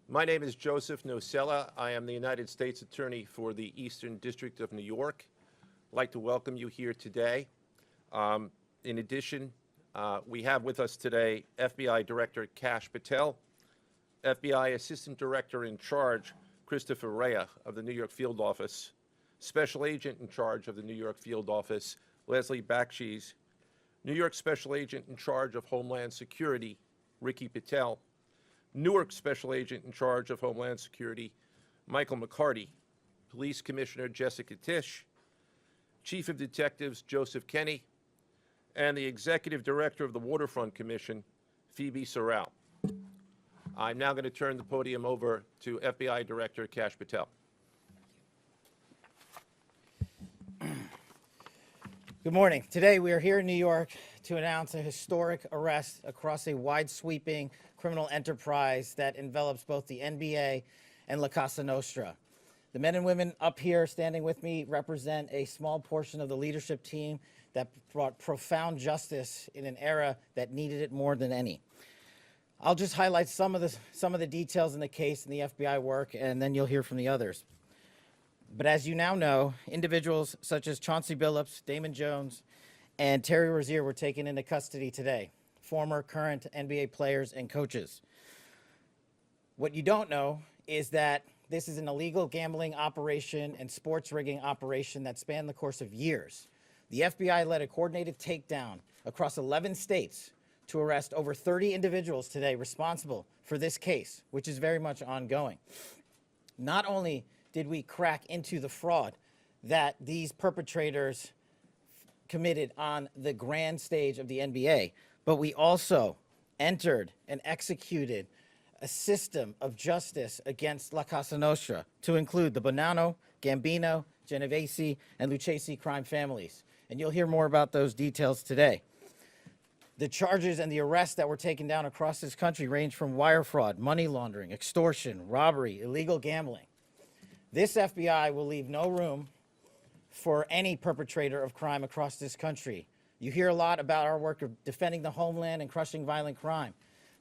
My name is Joseph Nocella. I am the United States Attorney for the Eastern District of New York. I'd like to welcome you here today. In addition, we have with us today FBI Director Kash Patel, FBI Assistant Director in Charge Christopher Rea of the New York Field Office, Special Agent in Charge of the New York Field Office Leslie Bakshies, New York Special Agent in Charge of Homeland Security Ricky Patel, Newark Special Agent in Charge of Homeland Security Michael McCarty, Police Commissioner Jessica Tisch, Chief of Detectives Joseph Kenny, and the Executive Director of the Waterfront Commission, Phoebe Sorrell. I'm now going to turn the podium over to FBI Director Kash Patel. Good morning. Today we are here in New York to announce a historic arrest across a wide-sweeping criminal enterprise that envelops both the NBA and La Cosa Nostra. The men and women up here standing with me represent a small portion of the leadership team that brought profound justice in an era that needed it more than any. I'll just highlight some of the details in the case and the FBI work, and then you'll hear from the others. But as you now know, individuals such as Chauncey Billups, Damon Jones, and Terry Rozier were taken into custody today, former, current NBA players and coaches. What you don't know is that this is an illegal gambling operation and sports rigging operation that spanned the course of years. The FBI led a coordinated takedown across 11 states to arrest over 30 individuals today responsible for this case, which is very much ongoing. Not only did we crack into the fraud that these perpetrators committed on the grand stage of the NBA, but we also entered and executed a system of justice against La Cosa Nostra to include the Bonanno, Gambino, Genovese, and Lucchesi crime families. And you'll hear more about those details today. The charges and the arrests that were taken down across this country range from wire fraud, money laundering, extortion, robbery, illegal gambling. This FBI will leave no room for any perpetrator of crime across this country. You hear a lot about our work of defending the homeland and crushing violent crime.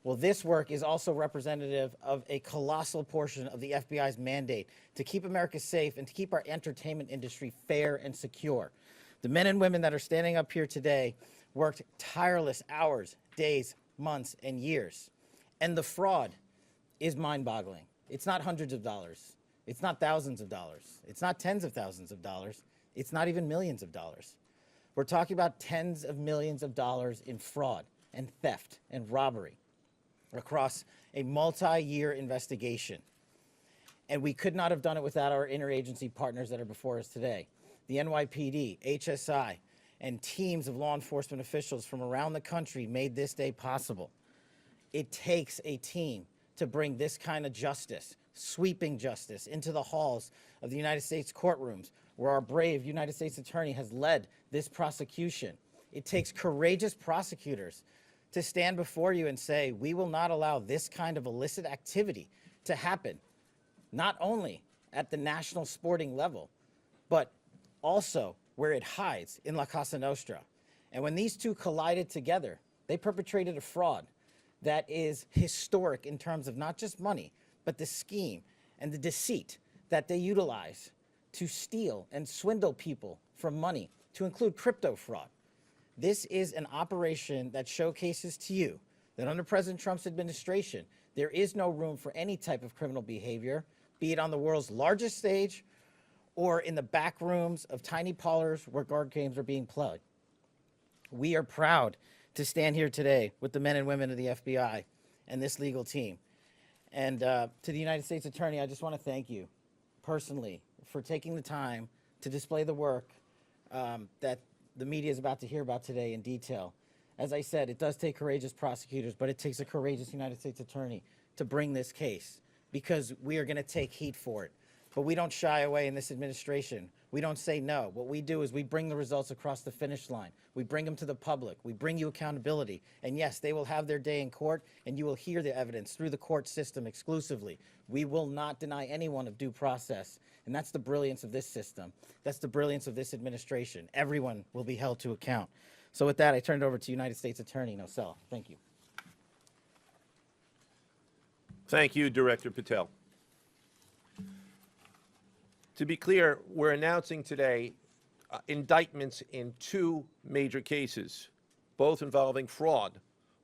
Well, this work is also representative of a colossal portion of the FBI's mandate to keep America safe and to keep our entertainment industry fair and secure. The men and women that are standing up here today worked tireless hours, days, months, and years. And the fraud is mind-boggling. It's not hundreds of dollars. It's not thousands of dollars. It's not tens of thousands of dollars. It's not even millions of dollars. We're talking about tens of millions of dollars in fraud and theft and robbery across a multi-year investigation. And we could not have done it without our interagency partners that are before us today. The NYPD, HSI, and teams of law enforcement officials from around the country made this day possible. It takes a team to bring this kind of justice, sweeping justice, into the halls of the United States courtrooms, where our brave United States Attorney has led this prosecution. It takes courageous prosecutors to stand before you and say, we will not allow this kind of illicit activity to happen, not only at the national sporting level, but also where it hides in La Cosa Nostra. And when these two collided together, they perpetrated a fraud that is historic in terms of not just money, but the scheme and the deceit that they utilize to steal and swindle people from money, to include crypto fraud. This is an operation that showcases to you that under President Trump's administration, there is no room for any type of criminal behavior, be it on the world's largest stage or in the back rooms of tiny parlors where card games are being played. We are proud to stand here today with the men and women of the FBI and this legal team. And to the United States Attorney, I just want to thank you personally for taking the time to display the work that the media is about to hear about today in detail. As I said, it does take courageous prosecutors, but it takes a courageous United States Attorney to bring this case, because we are going to take heat for it. But we don't shy away in this administration. We don't say no. What we do is we bring the results across the finish line. We bring them to the public. We bring you accountability. And yes, they will have their day in court, and you will hear the evidence through the court system exclusively. We will not deny anyone of due process. And that's the brilliance of this system. That's the brilliance of this administration. Everyone will be held to account. So with that, I turn it over to United States Attorney Nocella. Thank you. Thank you, Director Patel. To be clear, we're announcing today indictments in two major cases, both involving fraud.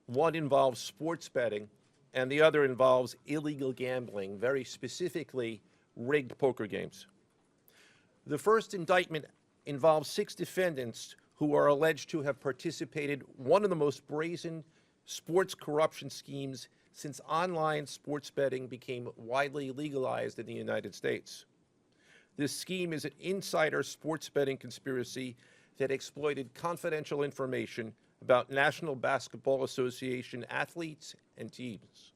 One involves sports betting, and the other involves illegal gambling, very specifically rigged poker games. The first indictment involves 6 defendants who are alleged to have participated in one of the most brazen sports corruption schemes since online sports betting became widely legalized in the United States. This scheme is an insider sports betting conspiracy that exploited confidential information about National Basketball Association athletes and teams.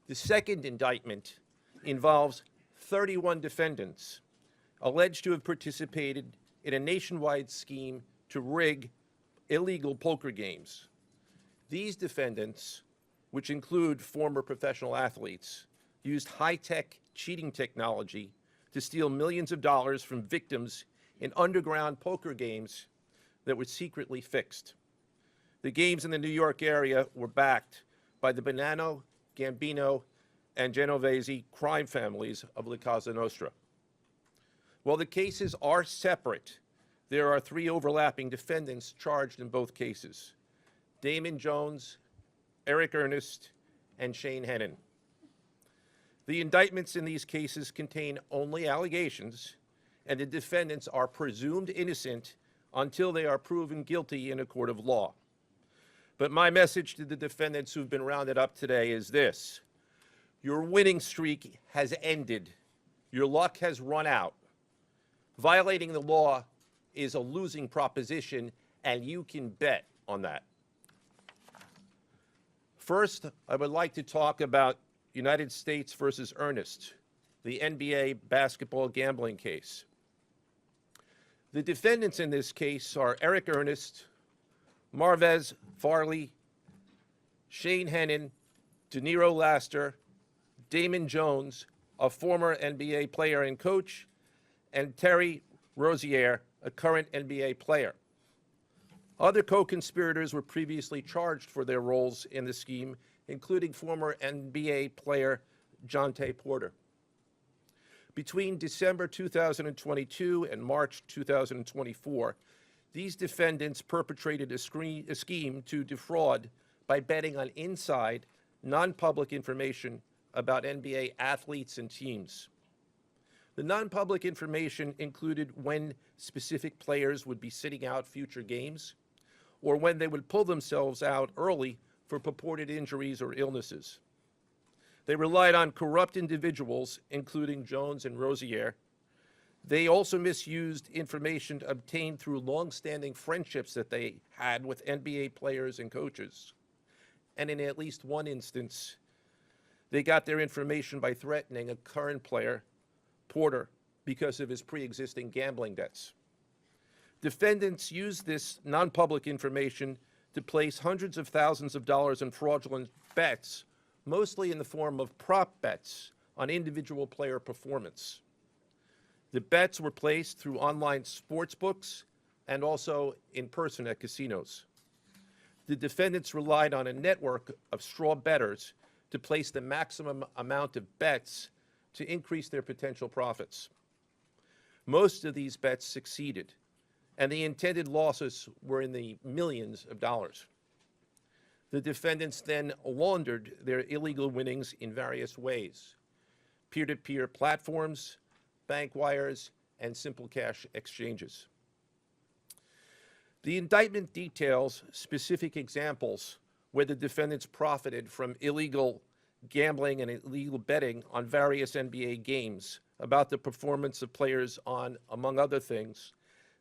The second indictment involves 31 defendants alleged to have participated in a nationwide scheme to rig illegal poker games. These defendants, which include former professional athletes, used high-tech cheating technology to steal millions of dollars from victims in underground poker games that were secretly fixed. The games in the New York area were backed by the Bonanno, Gambino, and Genovese crime families of La Cosa Nostra. While the cases are separate, there are 3 overlapping defendants charged in both cases: Damon Jones, Eric Ernest, and Shane Hennon. The indictments in these cases contain only allegations, and the defendants are presumed innocent until they are proven guilty in a court of law. But my message to the defendants who've been rounded up today is this: your winning streak has ended. Your luck has run out. Violating the law is a losing proposition, and you can bet on that. First, I would like to talk about United States versus Ernest, the NBA basketball gambling case. The defendants in this case are Eric Ernest, Marvez Farley, Shane Hennon, Deniro Laster, Damon Jones, a former NBA player and coach, and Terry Rozier, a current NBA player. Other co-conspirators were previously charged for their roles in the scheme, including former NBA player Jontay Porter. Between December 2022 and March 2024, these defendants perpetrated a scheme to defraud by betting on inside, non-public information about NBA athletes and teams. The non-public information included when specific players would be sitting out future games, or when they would pull themselves out early for purported injuries or illnesses. They relied on corrupt individuals, including Jones and Rozier. They also misused information obtained through long-standing friendships that they had with NBA players and coaches. And in at least one instance, they got their information by threatening a current player, Porter, because of his pre-existing gambling debts. Defendants used this non-public information to place hundreds of thousands of dollars in fraudulent bets, mostly in the form of prop bets on individual player performance. The bets were placed through online sports books and also in person at casinos. The defendants relied on a network of straw bettors to place the maximum amount of bets to increase their potential profits. Most of these bets succeeded, and the intended losses were in the millions of dollars. The defendants then laundered their illegal winnings in various ways: peer-to-peer platforms, bank wires, and simple cash exchanges. The indictment details specific examples where the defendants profited from illegal gambling and illegal betting on various NBA games about the performance of players on, among other things,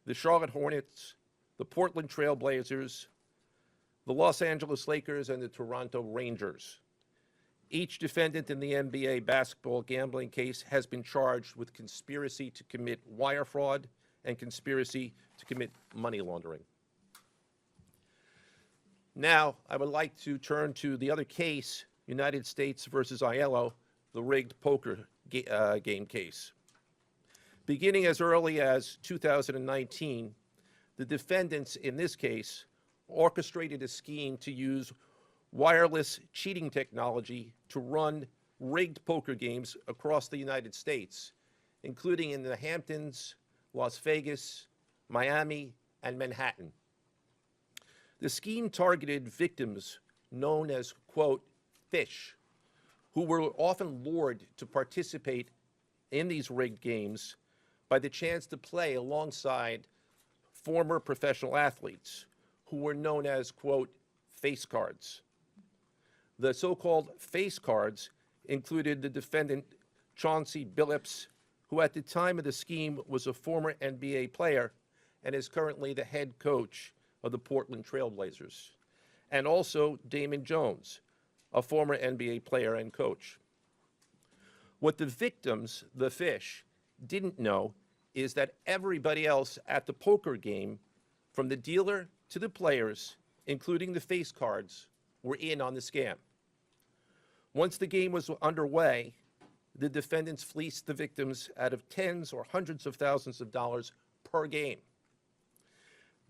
the Charlotte Hornets, the Portland Trail Blazers, the Los Angeles Lakers, and the Toronto Rangers. Each defendant in the NBA basketball gambling case has been charged with conspiracy to commit wire fraud and conspiracy to commit money laundering. Now, I would like to turn to the other case, United States versus Aiello, the rigged poker game case. Beginning as early as 2019, the defendants in this case orchestrated a scheme to use wireless cheating technology to run rigged poker games across the United States, including in the Hamptons, Las Vegas, Miami, and Manhattan. The scheme targeted victims known as, quote, fish, who were often lured to participate in these rigged games by the chance to play alongside former professional athletes who were known as, quote, face cards. The so-called face cards included the defendant Chauncey Billups, who at the time of the scheme was a former NBA player and is currently the head coach of the Portland Trail Blazers, and also Damon Jones, a former NBA player and coach. What the victims, the fish, didn't know is that everybody else at the poker game, from the dealer to the players, including the face cards, were in on the scam. Once the game was underway, the defendants fleeced the victims out of tens or hundreds of thousands of dollars per game.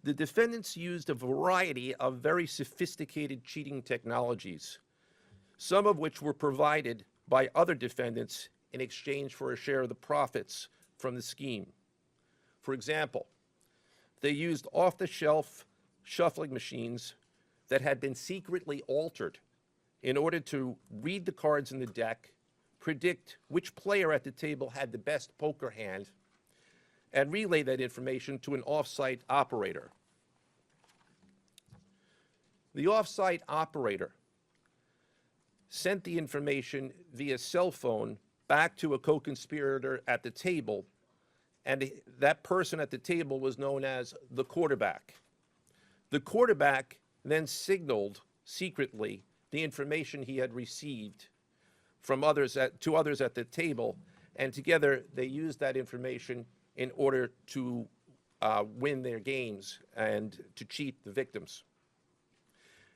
The defendants used a variety of very sophisticated cheating technologies, some of which were provided by other defendants in exchange for a share of the profits from the scheme. For example, they used off-the-shelf shuffling machines that had been secretly altered in order to read the cards in the deck, predict which player at the table had the best poker hand, and relay that information to an off-site operator. The off-site operator sent the information via cell phone back to a co-conspirator at the table, and that person at the table was known as the quarterback. The quarterback then signaled secretly the information he had received from others to others at the table, and together they used that information in order to win their games and to cheat the victims.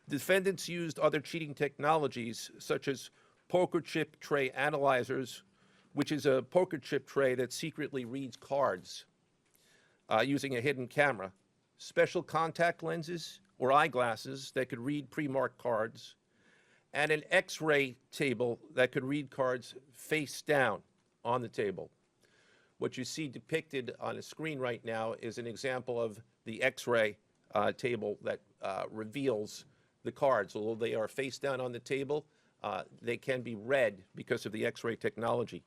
Defendants used other cheating technologies such as poker chip tray analyzers, which is a poker chip tray that secretly reads cards using a hidden camera, special contact lenses or eyeglasses that could read pre-marked cards, and an X-ray table that could read cards face down on the table. What you see depicted on a screen right now is an example of the X-ray table that reveals the cards. Although they are face down on the table, they can be read because of the X-ray technology.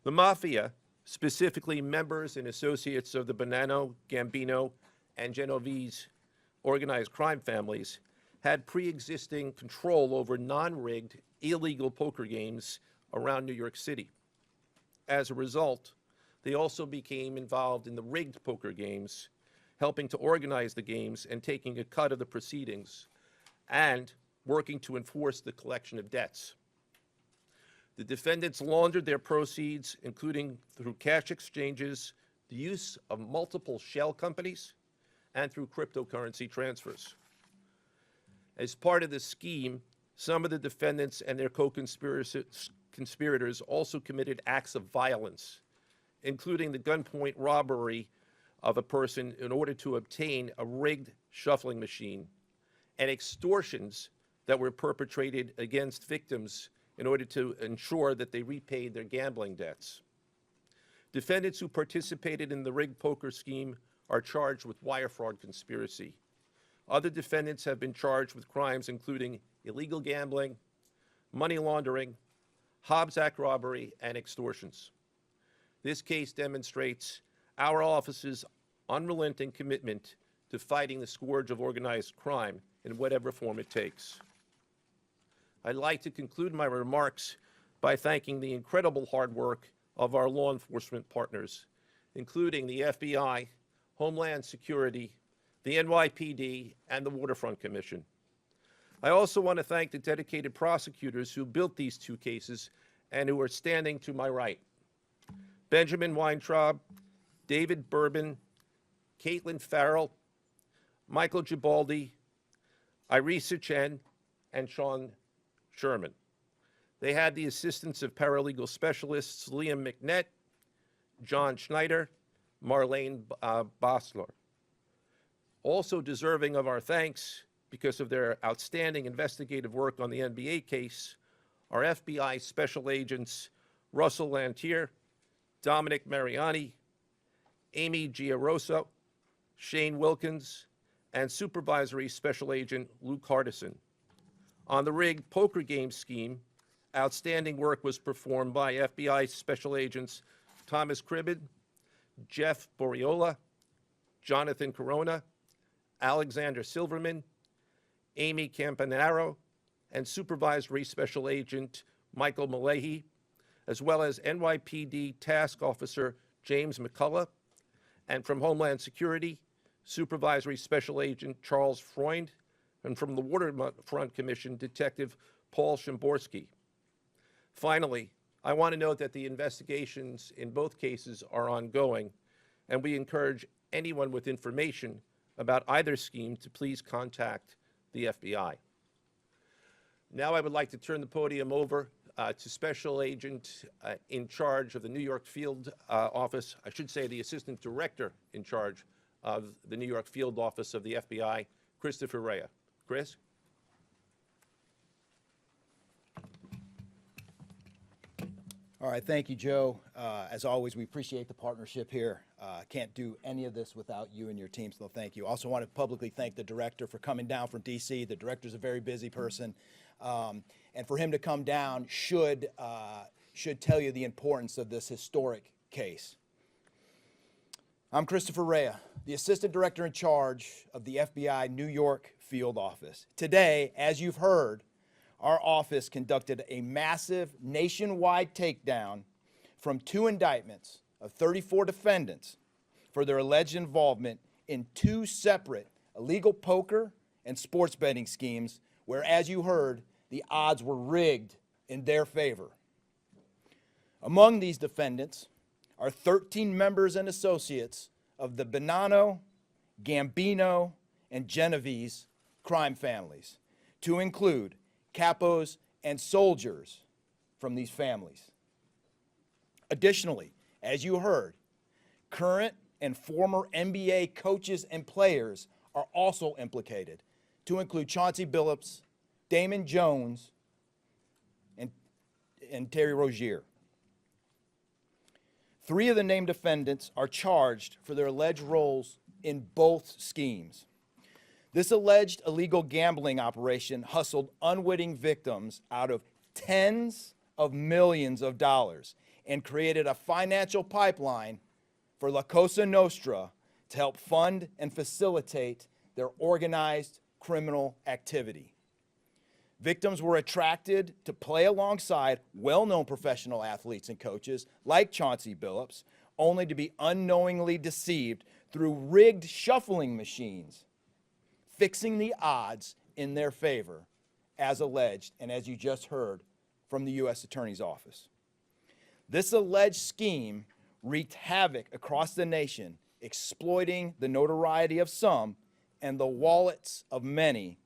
The Mafia, specifically members and associates of the Bonanno, Gambino, and Genovese organized crime families, had pre-existing control over non-rigged, illegal poker games around New York City. As a result, they also became involved in the rigged poker games, helping to organize the games and taking a cut of the proceedings, and working to enforce the collection of debts. The defendants laundered their proceeds, including through cash exchanges, the use of multiple shell companies, and through cryptocurrency transfers. As part of the scheme, some of the defendants and their co-conspirators also committed acts of violence, including the gunpoint robbery of a person in order to obtain a rigged shuffling machine, and extortions that were perpetrated against victims in order to ensure that they repaid their gambling debts. Defendants who participated in the rigged poker scheme are charged with wire fraud conspiracy. Other defendants have been charged with crimes including illegal gambling, money laundering, Hobbs Act robbery, and extortions. This case demonstrates our office's unrelenting commitment to fighting the scourge of organized crime in whatever form it takes. I'd like to conclude my remarks by thanking the incredible hard work of our law enforcement partners, including the FBI, Homeland Security, the NYPD, and the Waterfront Commission. I also want to thank the dedicated prosecutors who built these two cases and who are standing to my right: Benjamin Weintraub, David Bourbon, Caitlin Farrell, Michael Gibaldi, Irisa Chen, and Sean Sherman. They had the assistance of paralegal specialists Liam McNett, John Schneider, Marlene Bosler. Also deserving of our thanks because of their outstanding investigative work on the NBA case are FBI Special Agents Russell Lantier, Dominic Mariani, Amy Giarosa, Shane Wilkins, and Supervisory Special Agent Luke Hardison. On the rigged poker game scheme, outstanding work was performed by FBI Special Agents Thomas Cribbin, Jeff Boriola, Jonathan Corona, Alexander Silverman, Amy Campanaro, and Supervisory Special Agent Michael Malahy, as well as NYPD Task Officer James McCullough, and from Homeland Security, Supervisory Special Agent Charles Freund, and from the Waterfront Commission, Detective Paul Shimborski. Finally, I want to note that the investigations in both cases are ongoing, and we encourage anyone with information about either scheme to please contact the FBI. Now I would like to turn the podium over to Special Agent in charge of the New York Field Office, I should say the Assistant Director in charge of the New York Field Office of the FBI, Christopher Rea. Chris? All right, thank you, Joe. As always, we appreciate the partnership here. Can't do any of this without you and your team, so thank you. Also want to publicly thank the director for coming down from D.C. The director's a very busy person, and for him to come down should tell you the importance of this historic case. I'm Christopher Rea, the Assistant Director in charge of the FBI New York Field Office. Today, as you've heard, our office conducted a massive nationwide takedown from 2 indictments of 34 defendants for their alleged involvement in 2 separate illegal poker and sports betting schemes where, as you heard, the odds were rigged in their favor. Among these defendants are 13 members and associates of the Bonanno, Gambino, and Genovese crime families, to include capos and soldiers from these families. Additionally, as you heard, current and former NBA coaches and players are also implicated, to include Chauncey Billups, Damon Jones, and Terry Rozier. 3 of the named defendants are charged for their alleged roles in both schemes. This alleged illegal gambling operation hustled unwitting victims out of tens of millions of dollars and created a financial pipeline for La Cosa Nostra to help fund and facilitate their organized criminal activity. Victims were attracted to play alongside well-known professional athletes and coaches like Chauncey Billups, only to be unknowingly deceived through rigged shuffling machines, fixing the odds in their favor, as alleged and as you just heard from the U.S. Attorney's Office. This alleged scheme wreaked havoc across the nation, exploiting the notoriety of some and the wallets of many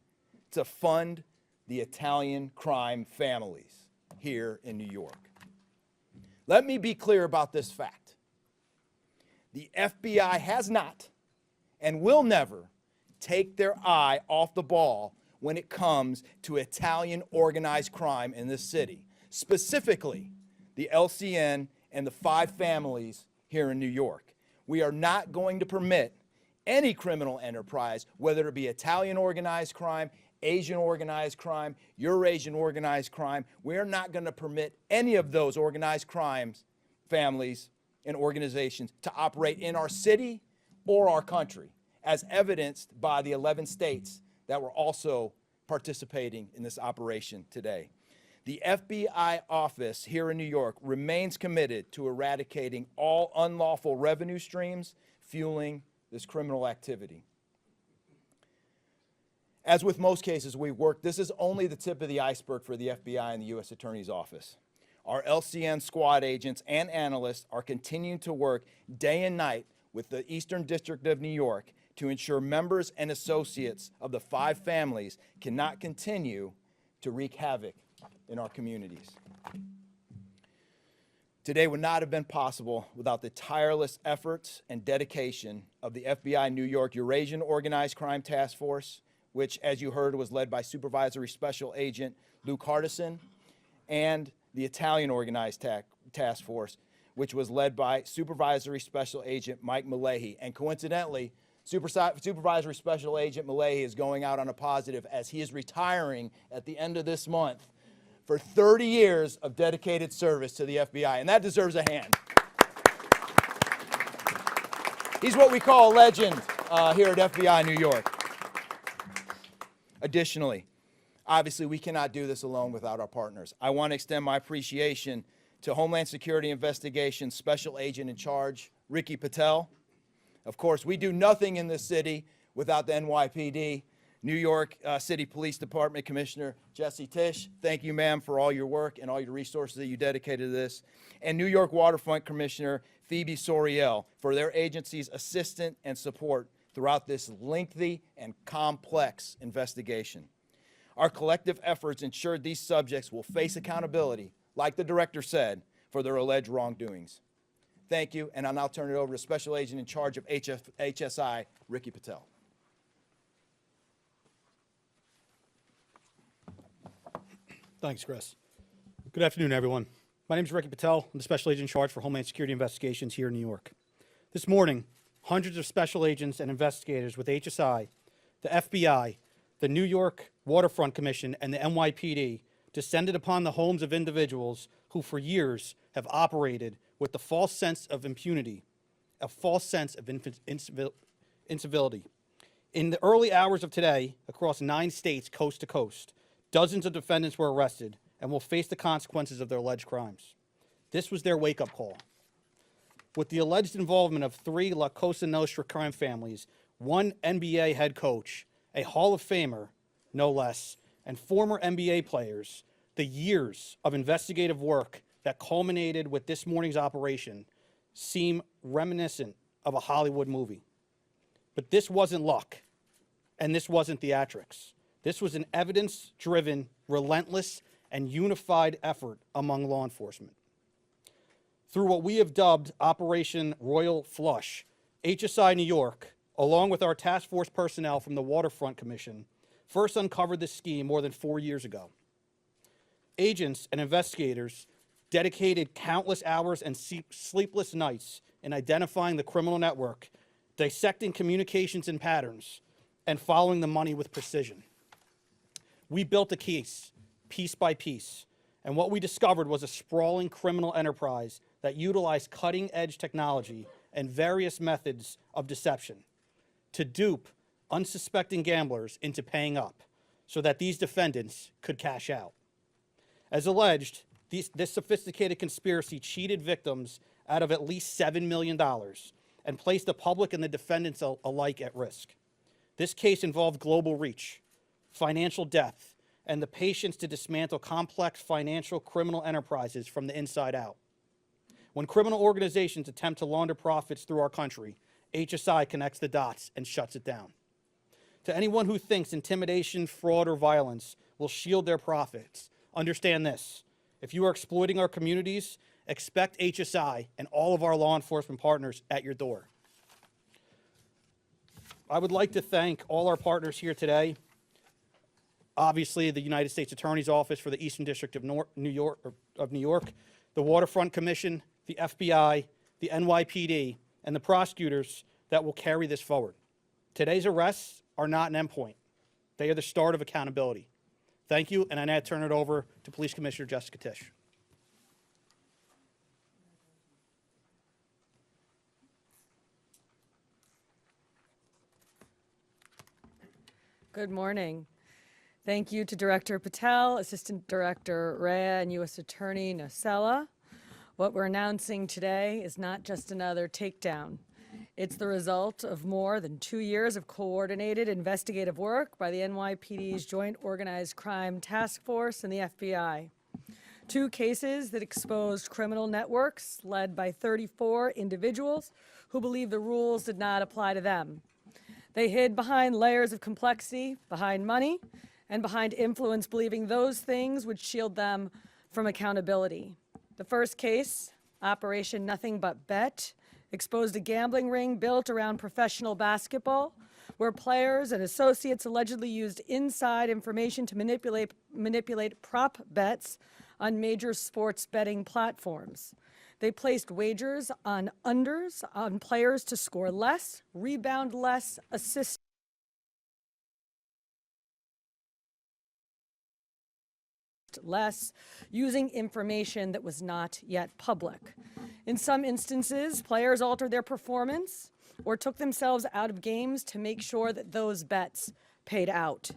to fund the Italian crime families here in New York. Let me be clear about this fact. The FBI has not and will never take their eye off the ball when it comes to Italian organized crime in this city, specifically the LCN and the 5 families here in New York. We are not going to permit any criminal enterprise, whether it be Italian organized crime, Asian organized crime, Eurasian organized crime. We are not going to permit any of those organized crimes, families, and organizations to operate in our city or our country, as evidenced by the 11 states that were also participating in this operation today. The FBI office here in New York remains committed to eradicating all unlawful revenue streams fueling this criminal activity. As with most cases we've worked, this is only the tip of the iceberg for the FBI and the U.S. Attorney's Office. Our LCN squad agents and analysts are continuing to work day and night with the Eastern District of New York to ensure members and associates of the 5 families cannot continue to wreak havoc in our communities. Today would not have been possible without the tireless efforts and dedication of the FBI New York Eurasian Organized Crime Task Force, which, as you heard, was led by Supervisory Special Agent Luke Hardison, and the Italian Organized Task Force, which was led by Supervisory Special Agent Mike Malahi. And coincidentally, Supervisory Special Agent Malahi is going out on a positive as he is retiring at the end of this month for 30 years of dedicated service to the FBI, and that deserves a hand. He's what we call a legend here at FBI New York. Additionally, obviously, we cannot do this alone without our partners. I want to extend my appreciation to Homeland Security Investigations Special Agent in Charge, Ricky Patel. Of course, we do nothing in this city without the NYPD. New York City Police Department Commissioner Jesse Tisch, thank you, ma'am, for all your work and all your resources that you dedicated to this. And New York Waterfront Commissioner Phoebe Soriel for their agency's assistance and support throughout this lengthy and complex investigation. Our collective efforts ensured these subjects will face accountability, like the director said, for their alleged wrongdoings. Thank you, and I'll now turn it over to Special Agent in Charge of HSI, Ricky Patel. Thanks, Chris. Good afternoon, everyone. My name is Ricky Patel. I'm the Special Agent in Charge for Homeland Security Investigations here in New York. This morning, hundreds of special agents and investigators with HSI, the FBI, the New York Waterfront Commission, and the NYPD descended upon the homes of individuals who for years have operated with the false sense of impunity, a false sense of incivility. In the early hours of today, across 9 states, coast to coast, dozens of defendants were arrested and will face the consequences of their alleged crimes. This was their wake-up call. With the alleged involvement of 3 La Cosa Nostra crime families, 1 NBA head coach, a Hall of Famer, no less, and former NBA players, the years of investigative work that culminated with this morning's operation seem reminiscent of a Hollywood movie. But this wasn't luck, and this wasn't theatrics. This was an evidence-driven, relentless, and unified effort among law enforcement. Through what we have dubbed Operation Royal Flush, HSI New York, along with our task force personnel from the Waterfront Commission, first uncovered this scheme more than 4 years ago. Agents and investigators dedicated countless hours and sleepless nights in identifying the criminal network, dissecting communications and patterns, and following the money with precision. We built a case, piece by piece, and what we discovered was a sprawling criminal enterprise that utilized cutting-edge technology and various methods of deception to dupe unsuspecting gamblers into paying up so that these defendants could cash out. As alleged, this sophisticated conspiracy cheated victims out of at least $7 million and placed the public and the defendants alike at risk. This case involved global reach, financial depth, and the patience to dismantle complex financial criminal enterprises from the inside out. When criminal organizations attempt to launder profits through our country, HSI connects the dots and shuts it down. To anyone who thinks intimidation, fraud, or violence will shield their profits, understand this. If you are exploiting our communities, expect HSI and all of our law enforcement partners at your door. I would like to thank all our partners here today. Obviously, the United States Attorney's Office for the Eastern District of New York, the Waterfront Commission, the FBI, the NYPD, and the prosecutors that will carry this forward. Today's arrests are not an endpoint. They are the start of accountability. Thank you, and I now turn it over to Police Commissioner Jessica Tisch. Good morning. Thank you to Director Patel, Assistant Director Rea, and U.S. Attorney Nocella. What we're announcing today is not just another takedown. It's the result of more than 2 years of coordinated investigative work by the NYPD's Joint Organized Crime Task Force and the FBI. 2 cases that exposed criminal networks led by 34 individuals who believed the rules did not apply to them. They hid behind layers of complexity, behind money, and behind influence, believing those things would shield them from accountability. The first case, Operation Nothing But Bet, exposed a gambling ring built around professional basketball, where players and associates allegedly used inside information to manipulate prop bets on major sports betting platforms. They placed wagers on unders on players to score less, rebound less, assist less, using information that was not yet public. In some instances, players altered their performance or took themselves out of games to make sure that those bets paid out.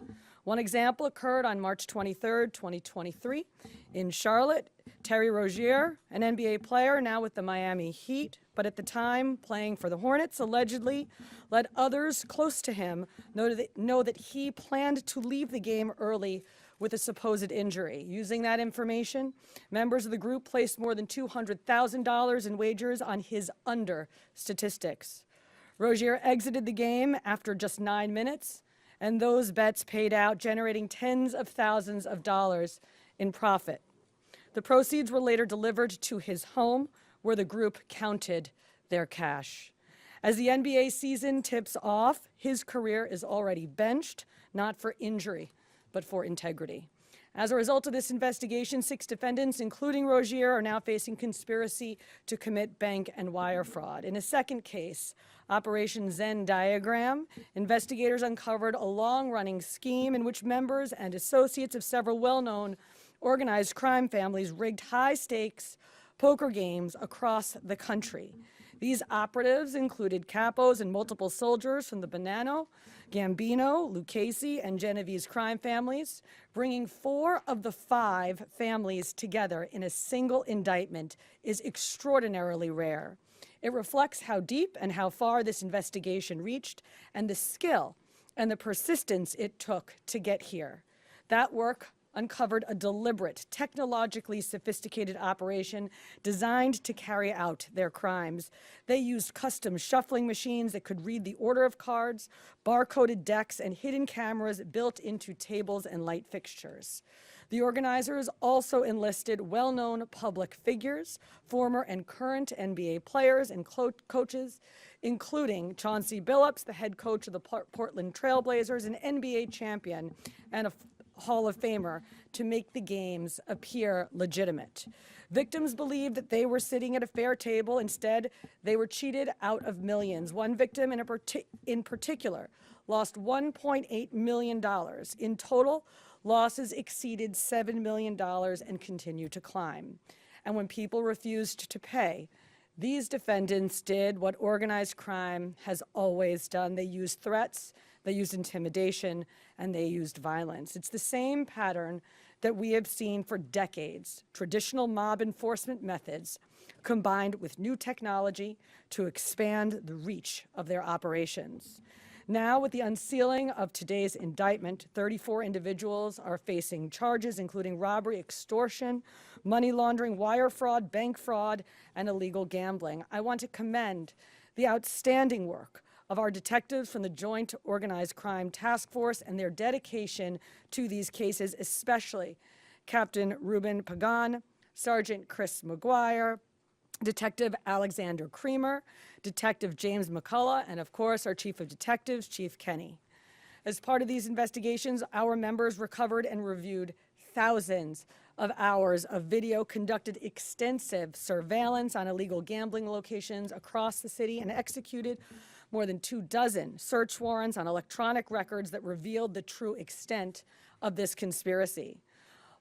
One example occurred on March 23, 2023, in Charlotte. Terry Rozier, an NBA player now with the Miami Heat, but at the time playing for the Hornets, allegedly let others close to him know that he planned to leave the game early with a supposed injury. Using that information, members of the group placed more than $200,000 in wagers on his under statistics. Rozier exited the game after just 9 minutes, and those bets paid out, generating tens of thousands of dollars in profit. The proceeds were later delivered to his home, where the group counted their cash. As the NBA season tips off, his career is already benched, not for injury, but for integrity. As a result of this investigation, 6 defendants, including Rozier, are now facing conspiracy to commit bank and wire fraud. In a second case, Operation Zen Diagram, investigators uncovered a long-running scheme in which members and associates of several well-known organized crime families rigged high-stakes poker games across the country. These operatives included capos and multiple soldiers from the Bonanno, Gambino, Lucchese, and Genovese crime families, bringing 4 of the 5 families together in a single indictment is extraordinarily rare. It reflects how deep and how far this investigation reached and the skill and the persistence it took to get here. That work uncovered a deliberate, technologically sophisticated operation designed to carry out their crimes. They used custom shuffling machines that could read the order of cards, barcoded decks, and hidden cameras built into tables and light fixtures. The organizers also enlisted well-known public figures, former and current NBA players and coaches, including Chauncey Billups, the head coach of the Portland Trail Blazers, an NBA champion, and a Hall of Famer, to make the games appear legitimate. Victims believed that they were sitting at a fair table. Instead, they were cheated out of millions. One victim in particular lost $1.8 million. In total, losses exceeded $7 million and continue to climb. And when people refused to pay, these defendants did what organized crime has always done. They used threats, they used intimidation, and they used violence. It's the same pattern that we have seen for decades: traditional mob enforcement methods combined with new technology to expand the reach of their operations. Now, with the unsealing of today's indictment, 34 individuals are facing charges including robbery, extortion, money laundering, wire fraud, bank fraud, and illegal gambling. I want to commend the outstanding work of our detectives from the Joint Organized Crime Task Force and their dedication to these cases, especially Captain Ruben Pagan, Sergeant Chris McGuire, Detective Alexander Creamer, Detective James McCullough, and of course, our Chief of Detectives, Chief Kenny. As part of these investigations, our members recovered and reviewed thousands of hours of video, conducted extensive surveillance on illegal gambling locations across the city, and executed more than 24 search warrants on electronic records that revealed the true extent of this conspiracy.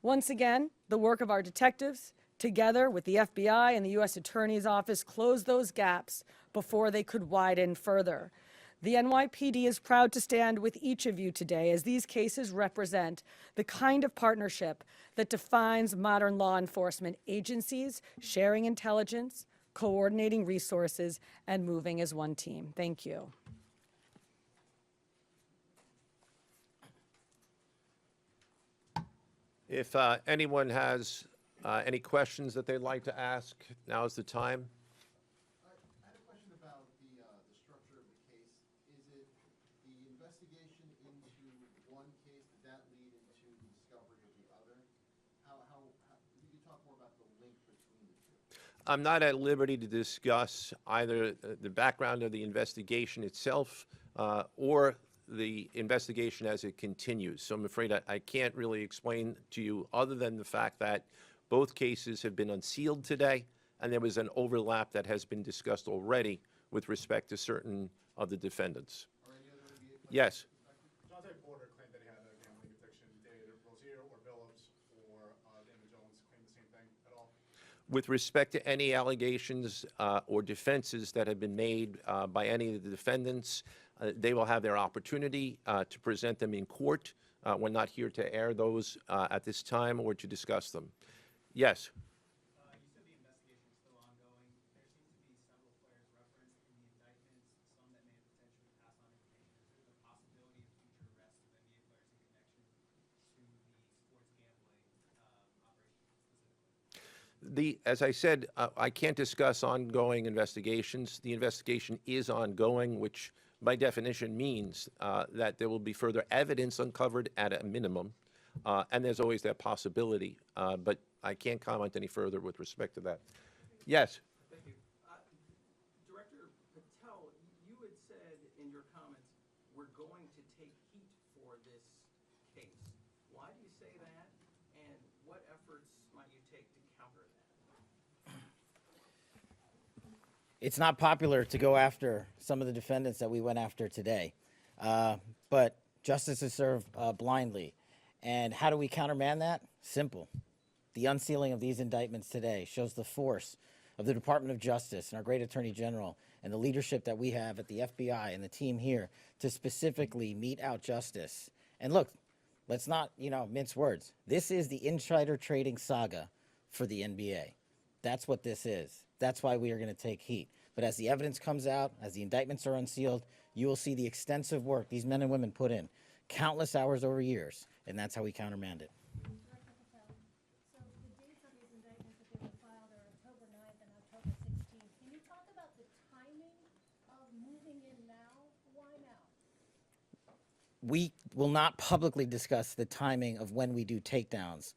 Once again, the work of our detectives, together with the FBI and the U.S. Attorney's Office, closed those gaps before they could widen further. The NYPD is proud to stand with each of you today, as these cases represent the kind of partnership that defines modern law enforcement agencies, sharing intelligence, coordinating resources, and moving as one team. Thank you. If anyone has any questions that they'd like to ask, now is the time. I had a question about the structure of the case. Is it the investigation into one case, did that lead into the discovery of the other? If you could talk more about the link between the two. I'm not at liberty to discuss either the background of the investigation itself or the investigation as it continues. So I'm afraid I can't really explain to you other than the fact that both cases have been unsealed today, and there was an overlap that has been discussed already with respect to certain of the defendants. Yes. Jonte Porter claimed that he had a gambling addiction. Did Rozier or Billups or Damon Jones claim the same thing at all? With respect to any allegations or defenses that have been made by any of the defendants, they will have their opportunity to present them in court. We're not here to air those at this time or to discuss them. Yes. You said the investigation is still ongoing. There seems to be several players referenced in the indictments, some that may have potentially passed on information. Is there the possibility of future arrests of NBA players in connection to the sports gambling operation specifically? As I said, I can't discuss ongoing investigations. The investigation is ongoing, which by definition means that there will be further evidence uncovered at a minimum, and there's always that possibility. But I can't comment any further with respect to that. Yes. Thank you. Director Patel, you had said in your comments, we're going to take heat for this case. Why do you say that, and what efforts might you take to counter that? It's not popular to go after some of the defendants that we went after today, but justice is served blindly. And how do we countermand that? Simple. The unsealing of these indictments today shows the force of the Department of Justice and our great Attorney General and the leadership that we have at the FBI and the team here to specifically mete out justice. And look, let's not, mince words. This is the insider trading saga for the NBA. That's what this is. That's why we are going to take heat. But as the evidence comes out, as the indictments are unsealed, you will see the extensive work these men and women put in, countless hours over years, and that's how we countermand it. Director Patel, so the dates on these indictments that they were filed are October 9th and October 16th. Can you talk about the timing of moving in now? Why now? We will not publicly discuss the timing of when we do takedowns.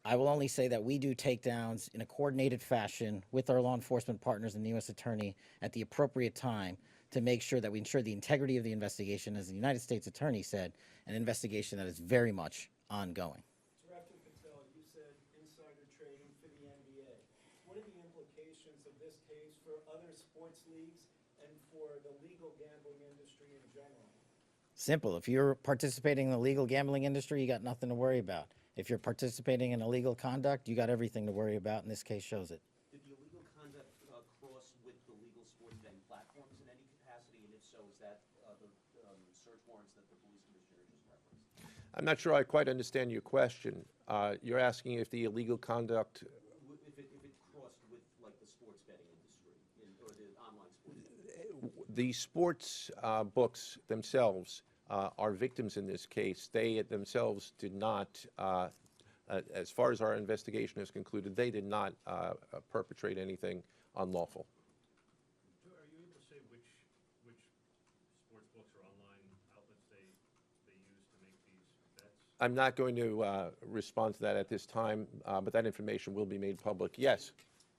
I will only say that we do takedowns in a coordinated fashion with our law enforcement partners and the U.S. Attorney at the appropriate time to make sure that we ensure the integrity of the investigation, as the United States Attorney said, an investigation that is very much ongoing. Director Patel, you said insider trading for the NBA. What are the implications of this case for other sports leagues and for the legal gambling industry in general? Simple. If you're participating in the legal gambling industry, you got nothing to worry about. If you're participating in illegal conduct, you got everything to worry about, and this case shows it. Did the illegal conduct cross with the legal sports betting platforms in any capacity? And if so, is that the search warrants that the police commissioner just referenced? I'm not sure I quite understand your question. You're asking if the illegal conduct, If it crossed with, like, the sports betting industry or the online sports betting? the sports books themselves are victims in this case. They themselves did not, as far as our investigation has concluded, they did not perpetrate anything unlawful. Are you able to say which sports books or online outlets they use to make these bets? I'm not going to respond to that at this time, but that information will be made public. Yes.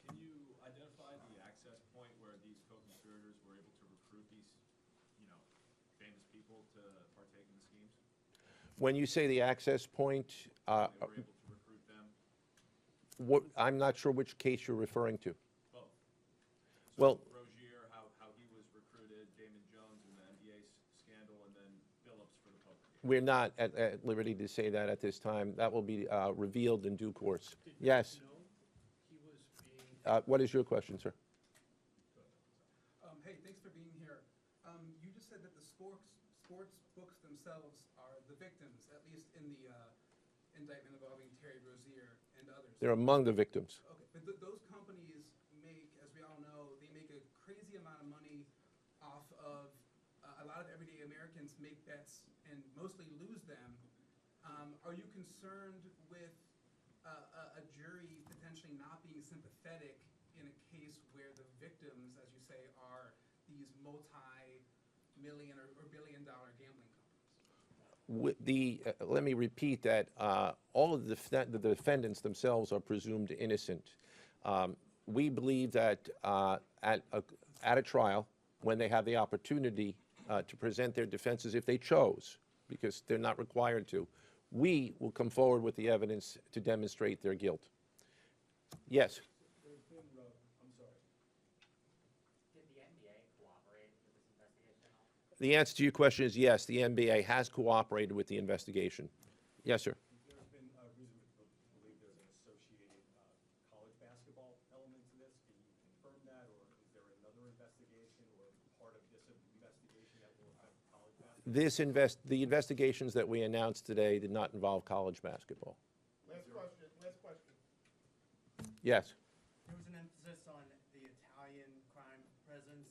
Can you identify the access point where these co-conspirators were able to recruit these, famous people to partake in the schemes? When you say the access point, They were able to recruit them? I'm not sure which case you're referring to. Both. Well, Rozier, how he was recruited, Damon Jones in the NBA scandal, and then Billups for the poker game. we're not at liberty to say that at this time. That will be revealed in due course. Yes. He was being. What is your question, sir? Hey, thanks for being here. You just said that the sports books themselves are the victims, at least in the indictment involving Terry Rozier and others. They're among the victims. Okay, but those companies make, as we all know, they make a crazy amount of money off of a lot of everyday Americans make bets and mostly lose them. Are you concerned with a jury potentially not being sympathetic in a case where the victims, as you say, are these multi-million or billion-dollar gambling companies? Let me repeat that all of the defendants themselves are presumed innocent. We believe that at a trial, when they have the opportunity to present their defenses if they chose, because they're not required to. We will come forward with the evidence to demonstrate their guilt. Yes? There's been, I'm sorry. Did the NBA cooperate with this investigation at all? The answer to your question is yes, the NBA has cooperated with the investigation. Yes, sir. There's been a reason to believe there's an associated college basketball element to this. Can you confirm that, or is there another investigation or part of this investigation that will affect college basketball? The investigations that we announced today did not involve college basketball. Last question, last question. Yes. There was an emphasis on the Italian crime presence,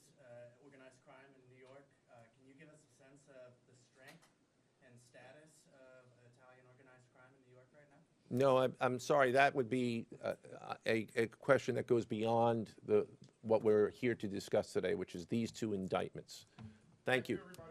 organized crime in New York. Can you give us a sense of the strength and status of Italian organized crime in New York right now? No, I'm sorry, that would be a question that goes beyond what we're here to discuss today, which is these two indictments. Thank you. Everybody.